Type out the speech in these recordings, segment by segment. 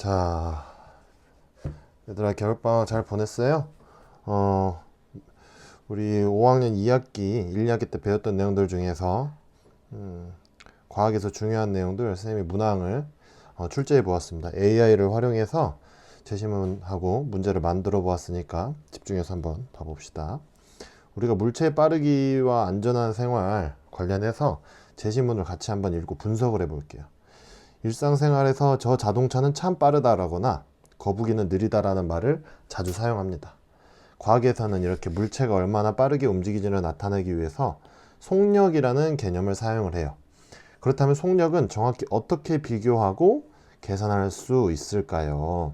자, 얘들아 겨울방학 잘 보냈어요? 우리 5학년 2학기 1, 2학기 때 배웠던 내용들 중에서 과학에서 중요한 내용들 선생님이 문항을 출제해 보았습니다. AI를 활용해서 제시문하고 문제를 만들어 보았으니까 집중해서 한번 봐봅시다. 우리가 물체의 빠르기와 안전한 생활 관련해서 제시문을 같이 한번 읽고 분석을 해 볼게요. 일상생활에서 저 자동차는 참 빠르다라거나 거북이는 느리다라는 말을 자주 사용합니다. 과학에서는 이렇게 물체가 얼마나 빠르게 움직이지를 나타내기 위해서 속력이라는 개념을 사용을 해요. 그렇다면 속력은 정확히 어떻게 비교하고 계산할 수 있을까요?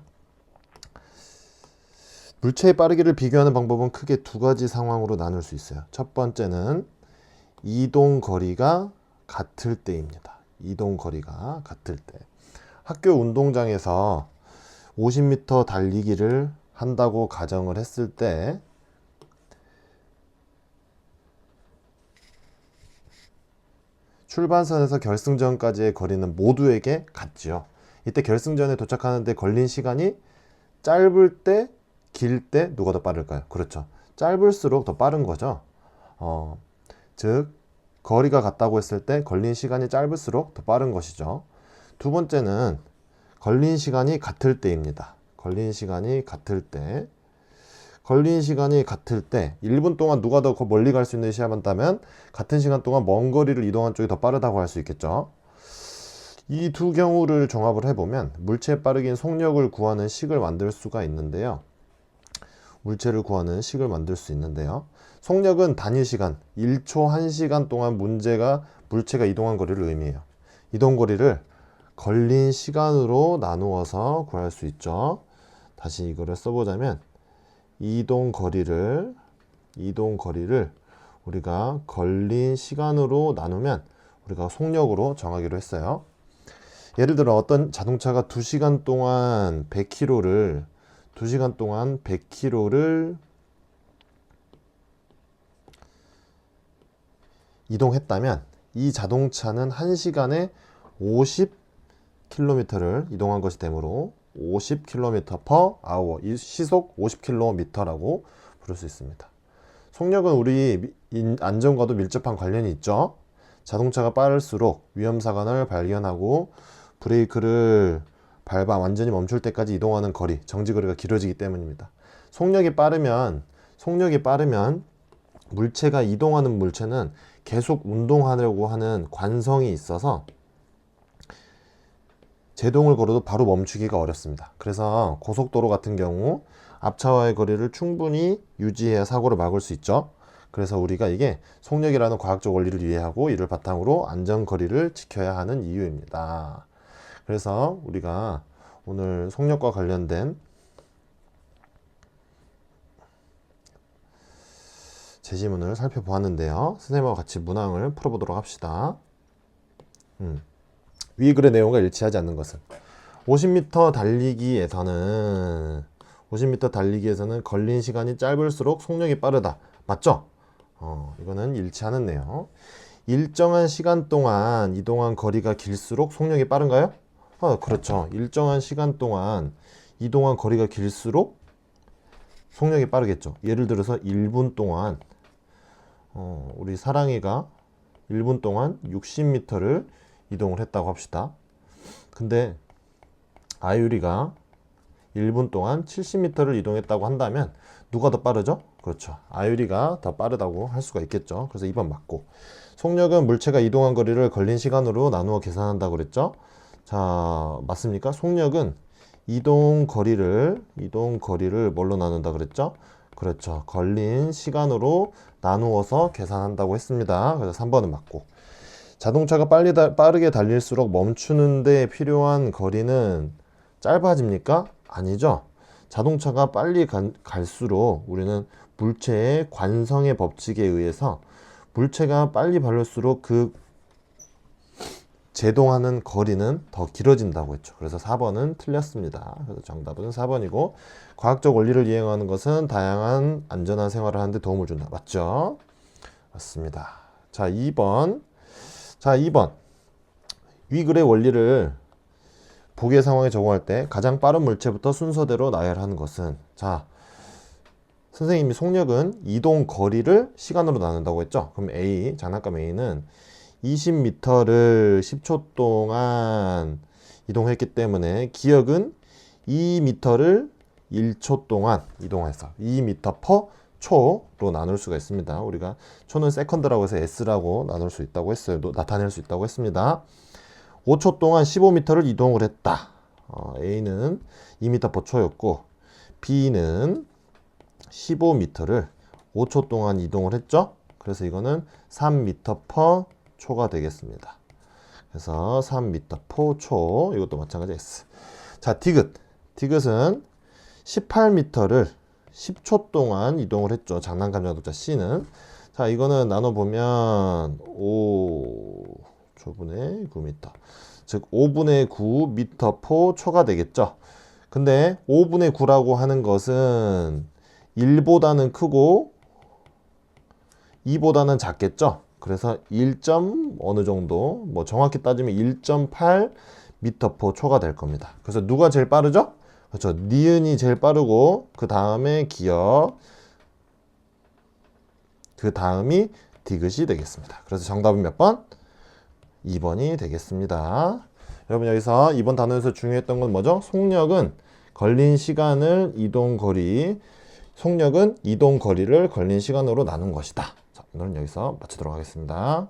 물체의 빠르기를 비교하는 방법은 크게 두 가지 상황으로 나눌 수 있어요. 첫 번째는 이동 거리가 같을 때입니다. 이동 거리가 같을 때. 학교 운동장에서 50m 달리기를 한다고 가정을 했을 때 출발선에서 결승전까지의 거리는 모두에게 같지요. 이때 결승전에 도착하는데 걸린 시간이 짧을 때, 길 때 누가 더 빠를까요? 그렇죠. 짧을수록 더 빠른 거죠. 즉 거리가 같다고 했을 때 걸린 시간이 짧을수록 더 빠른 것이죠. 두 번째는 걸린 시간이 같을 때입니다. 걸린 시간이 같을 때 1분 동안 누가 더 멀리 갈 수 있는 시합한다면 같은 시간 동안 먼 거리를 이동한 쪽이 더 빠르다고 할 수 있겠죠. 이 두 경우를 종합을 해보면 물체의 빠르기인 속력을 구하는 식을 만들 수가 있는데요. 속력은 단위 시간 1초 1시간 동안 물체가 이동한 거리를 의미해요. 이동 거리를 걸린 시간으로 나누어서 구할 수 있죠. 다시 이거를 써보자면 이동 거리를 우리가 걸린 시간으로 나누면 우리가 속력으로 정하기로 했어요. 예를 들어 어떤 자동차가 2시간 동안 100km를 이동했다면 이 자동차는 1시간에 50km를 이동한 것이 되므로 50km/h, 시속 50km라고 부를 수 있습니다. 속력은 우리 안전과도 밀접한 관련이 있죠. 자동차가 빠를수록 위험사건을 발견하고 브레이크를 밟아 완전히 멈출 때까지 이동하는 거리, 정지거리가 길어지기 때문입니다. 속력이 빠르면 이동하는 물체는 계속 운동하려고 하는 관성이 있어서 제동을 걸어도 바로 멈추기가 어렵습니다. 그래서 고속도로 같은 경우 앞차와의 거리를 충분히 유지해야 사고를 막을 수 있죠. 그래서 우리가 이게 속력이라는 과학적 원리를 이해하고 이를 바탕으로 안전거리를 지켜야 하는 이유입니다. 그래서 우리가 오늘 속력과 관련된 제시문을 살펴보았는데요. 선생님과 같이 문항을 풀어보도록 합시다. 위 글의 내용과 일치하지 않는 것은 50m 달리기에서는 걸린 시간이 짧을수록 속력이 빠르다. 맞죠? 이거는 일치하는 내용. 일정한 시간 동안 이동한 거리가 길수록 속력이 빠른가요? 그렇죠. 일정한 시간 동안 이동한 거리가 길수록 속력이 빠르겠죠. 예를 들어서 1분 동안 우리 사랑이가 1분 동안 60m를 이동을 했다고 합시다. 근데 아유리가 1분 동안 70m를 이동했다고 한다면 누가 더 빠르죠? 그렇죠. 아유리가 더 빠르다고 할 수가 있겠죠. 그래서 2번 맞고. 속력은 물체가 이동한 거리를 걸린 시간으로 나누어 계산한다고 그랬죠. 자, 맞습니까? 속력은 이동 거리를 뭘로 나눈다 그랬죠? 그렇죠. 걸린 시간으로 나누어서 계산한다고 했습니다. 그래서 3번은 맞고. 자동차가 빠르게 달릴수록 멈추는 데 필요한 거리는 짧아집니까? 아니죠. 자동차가 빨리 갈수록 우리는 물체의 관성의 법칙에 의해서 물체가 빨리 달릴수록 그 제동하는 거리는 더 길어진다고 했죠. 그래서 4번은 틀렸습니다. 그래서 정답은 4번이고 과학적 원리를 이행하는 것은 다양한 안전한 생활을 하는 데 도움을 준다. 맞죠? 맞습니다. 자, 2번 위 글의 원리를 보기의 상황에 적용할 때 가장 빠른 물체부터 순서대로 나열하는 것은, 자, 선생님이 속력은 이동 거리를 시간으로 나눈다고 했죠. 그럼 A, 장난감 A는 20m를 10초 동안 이동했기 때문에 기억은 2m를 1초 동안 이동해서 2m per 초로 나눌 수가 있습니다. 우리가 초는 세컨드라고 해서 S라고 나눌 수 있다고 했어요. 나타낼 수 있다고 했습니다. 5초 동안 15m를 이동을 했다. A는 2m per 초였고 B는 15m를 5초 동안 이동을 했죠. 그래서 이거는 3m per 초가 되겠습니다. 그래서 3m per 초, 이것도 마찬가지 S. 자, 디귿은 18m를 10초 동안 이동을 했죠. 장난감 자동차 C는. 자, 이거는 나눠보면 5초분의 9m, 즉 5분의 9m per 초가 되겠죠. 근데 5분의 9라고 하는 것은 1보다는 크고 2보다는 작겠죠. 그래서 1. 어느 정도, 뭐 정확히 따지면 1.8m per 초가 될 겁니다. 그래서 누가 제일 빠르죠? 그렇죠. 니은이 제일 빠르고 그 다음에 기억, 그 다음이 디귿이 되겠습니다. 그래서 정답은 몇 번? 2번이 되겠습니다. 여러분, 여기서 이번 단어에서 중요했던 건 뭐죠? 속력은 걸린 시간을 속력은 이동 거리를 걸린 시간으로 나눈 것이다. 자, 오늘은 여기서 마치도록 하겠습니다.